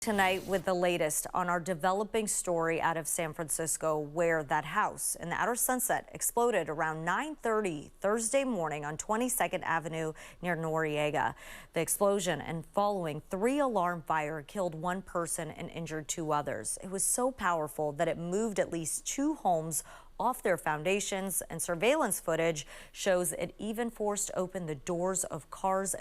Tonight with the latest on our developing story out of San Francisco, where that house in the Outer Sunset exploded around 9:30 Thursday morning on 22nd Avenue near Noriega. The explosion and following three-alarm fire killed one person and injured two others. It was so powerful that it moved at least two homes off their foundations, and surveillance footage shows it even forced open the doors of cars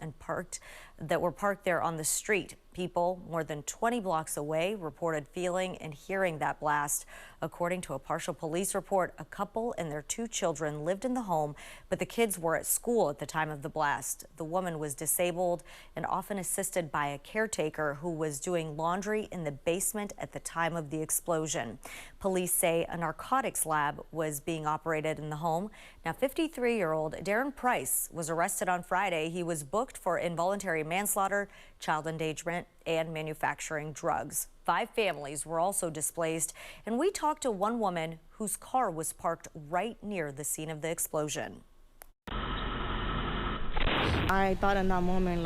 that were parked there on the street. People more than 20 blocks away reported feeling and hearing that blast. According to a partial police report, a couple and their two children lived in the home, but the kids were at school at the time of the blast. The woman was disabled and often assisted by a caretaker who was doing laundry in the basement at the time of the explosion. Police say a narcotics lab was being operated in the home. Now, 53-year-old Darren Price was arrested on Friday. He was booked for involuntary manslaughter, child endangerment, and manufacturing drugs. 5 families were also displaced, and we talked to one woman whose car was parked right near the scene of the explosion. I thought in that moment,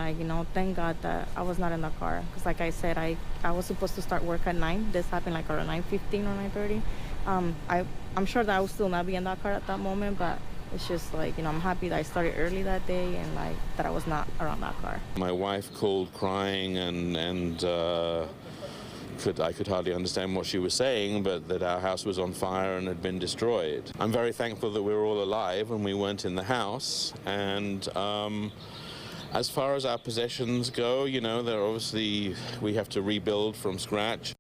thank God that I was not in the car. Because like I said, I was supposed to start work at 9. This happened like around 9:15 or 9:30. I'm sure that I would still not be in that car at that moment, but it's just I'm happy that I started early that day and that I was not around that car. My wife called crying and I could hardly understand what she was saying, but that our house was on fire and had been destroyed. I'm very thankful that we were all alive and we weren't in the house. And as far as our possessions go, we have to rebuild from scratch.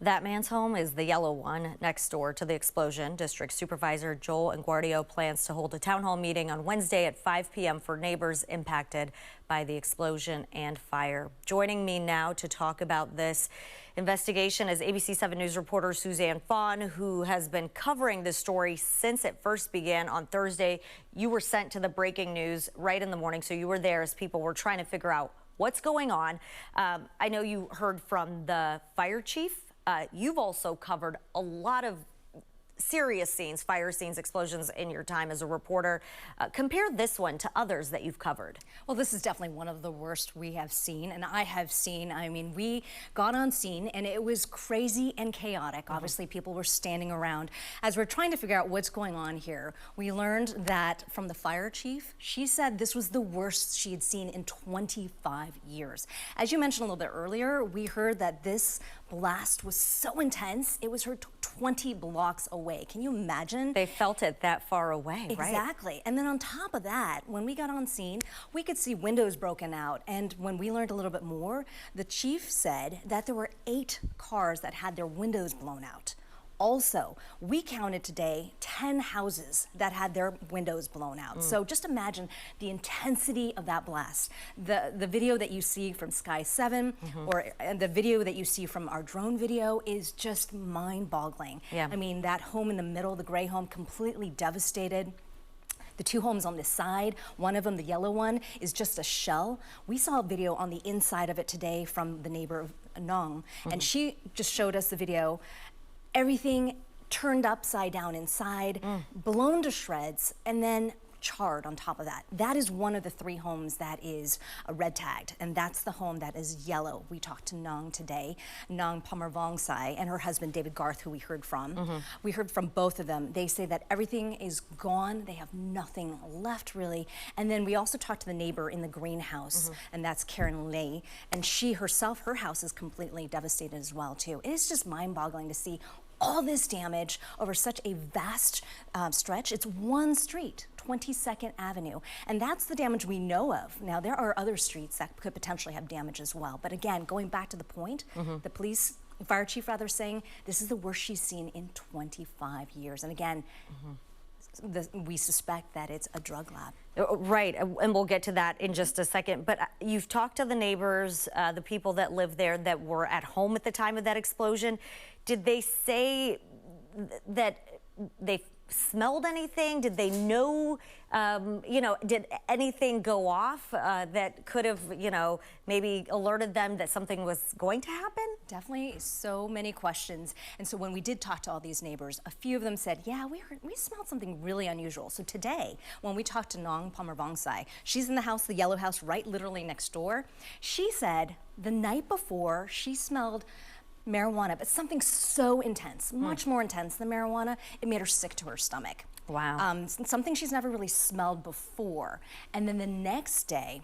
That man's home is the yellow one next door to the explosion. District Supervisor Joel Enguardio plans to hold a town hall meeting on Wednesday at 5 p.m. for neighbors impacted by the explosion and fire. Joining me now to talk about this investigation is ABC 7 News reporter Suzanne Fawn, who has been covering this story since it first began on Thursday. You were sent to the breaking news right in the morning, so you were there as people were trying to figure out what's going on. I know you heard from the fire chief. You've also covered a lot of serious scenes, fire scenes, explosions in your time as a reporter. Compare this one to others that you've covered. Well, this is definitely one of the worst we have seen, and I have seen. I mean, we got on scene and it was crazy and chaotic. Obviously, people were standing around. As we're trying to figure out what's going on here, we learned that from the fire chief, she said this was the worst she had seen in 25 years. As you mentioned a little bit earlier, we heard that this blast was so intense, it was heard 20 blocks away. Can you imagine? They felt it that far away, right? Exactly. And then on top of that, when we got on scene, we could see windows broken out. And when we learned a little bit more, the chief said that there were 8 cars that had their windows blown out. Also, we counted today 10 houses that had their windows blown out. So just imagine the intensity of that blast. The video that you see from Sky 7 or the video that you see from our drone video is just mind-boggling. Yeah. I mean, that home in the middle, the gray home, completely devastated. The 2 homes on this side, one of them, the yellow one, is just a shell. We saw a video on the inside of it today from the neighbor of Nong, and she just showed us the video. Everything turned upside down inside, blown to shreds, and then charred on top of that. That is one of the 3 homes that is red tagged, and that's the home that is yellow. We talked to Nong today, Nong Pamarvongsai, and her husband David Garth, who we heard from. We heard from both of them. They say that everything is gone. They have nothing left really. And then we also talked to the neighbor in the greenhouse, and that's Karen Lay, and she herself, her house is completely devastated as well too. It is just mind-boggling to see all this damage over such a vast stretch. It's one street, 22nd Avenue, and that's the damage we know of. Now, there are other streets that could potentially have damage as well. But again, going back to the point, the fire chief rather, saying this is the worst she's seen in 25 years. And again, we suspect that it's a drug lab. Right, and we'll get to that in just a second. But you've talked to the neighbors, the people that live there that were at home at the time of that explosion. Did they say that they smelled anything? Did they know, did anything go off that could have, maybe alerted them that something was going to happen? Definitely so many questions. And so when we did talk to all these neighbors, a few of them said, yeah, we smelled something really unusual. So today, when we talked to Nong Palmervongsai, she's in the house, the yellow house, right literally next door. She said the night before she smelled marijuana, but something so intense, much more intense than marijuana, it made her sick to her stomach. Wow. Something she's never really smelled before. And then the next day,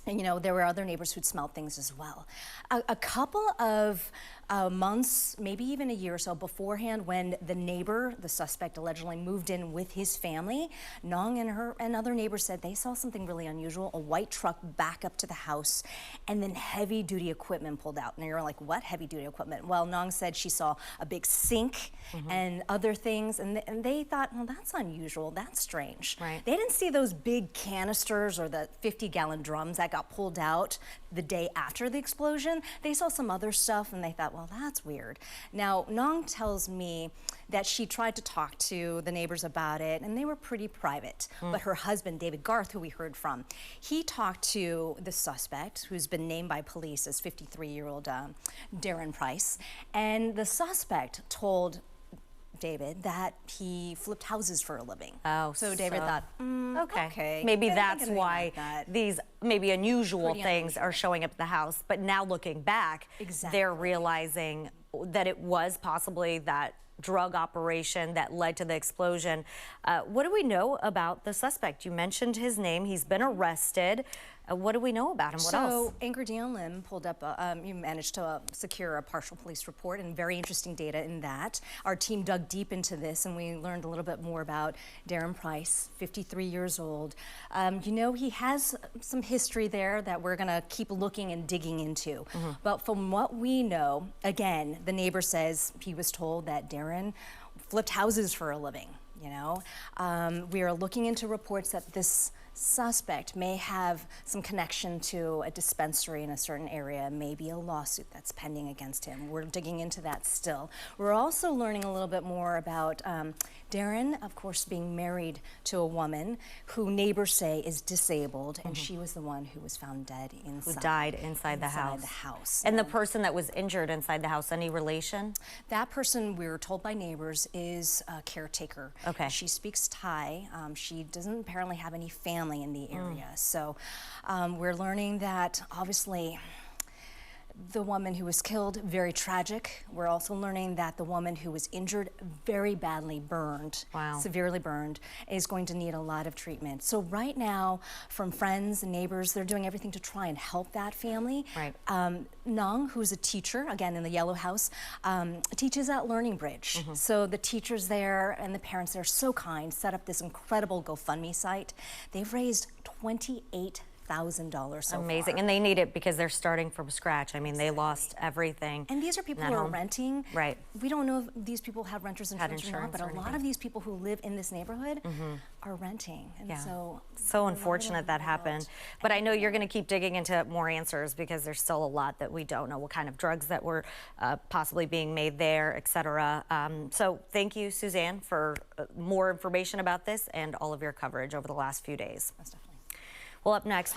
and there were other neighbors who'd smelled things as well. A couple of months, maybe even a year or so beforehand, when the suspect allegedly moved in with his family, Nong and other neighbors said they saw something really unusual, a white truck back up to the house, and then heavy duty equipment pulled out. And you're like, what heavy duty equipment? Well, Nong said she saw a big sink and other things, and they thought, well, that's unusual, that's strange. Right. They didn't see those big canisters or the 50-gallon drums that got pulled out the day after the explosion. They saw some other stuff and they thought, well, that's weird. Now, Nong tells me that she tried to talk to the neighbors about it and they were pretty private. But her husband, David Garth, who we heard from, he talked to the suspect, who's been named by police as 53-year-old Darren Price. And the suspect told David that he flipped houses for a living. Oh, so David thought, okay. Maybe Been that's thinking why about that. these maybe unusual Pretty things are showing up at the house. But now looking back, they're realizing that it was possibly that drug operation that led to the explosion. What do we know about the suspect? You mentioned his name. He's been arrested. What do we know about him? What else? So Anchor Dion Lim pulled up, you managed to secure a partial police report and very interesting data in that. Our team dug deep into this and we learned a little bit more about Darren Price, 53 years old. He has some history there that we're gonna keep looking and digging into. But from what we know, again, the neighbor says he was told that Darren flipped houses for a living. We are looking into reports that this suspect may have some connection to a dispensary in a certain area, maybe a lawsuit that's pending against him. We're digging into that still. We're also learning a little bit more about Darren, of course, being married to a woman who neighbors say is disabled, and she was the one who was found dead inside. Who died inside the house. And the person that was injured inside the house, any relation? That person, we were told by neighbors, is a caretaker. Okay. She speaks Thai. She doesn't apparently have any family in the area. So we're learning that obviously the woman who was killed, very tragic. We're also learning that the woman who was injured, very badly burned, severely burned, is going to need a lot of treatment. So right now, from friends and neighbors, they're doing everything to try and help that family. Right. Nong, who's a teacher, again in the yellow house, teaches at Learning Bridge. So the teachers there and the parents there are so kind, set up this incredible GoFundMe site. They've raised $28,000 so Amazing. far. And they need it because they're starting from scratch. I mean, they lost everything. And these are people who are renting. Right. We don't know if these people have renters insurance or not, but a lot of these people who live in this neighborhood are renting. And so unfortunate that happened. But I know you're going to keep digging into more answers because there's still a lot that we don't know, what kind of drugs that were possibly being made there, et cetera. So thank you, Suzanne, for more information about this and all of your coverage over the last few days. Most definitely. Well, up next.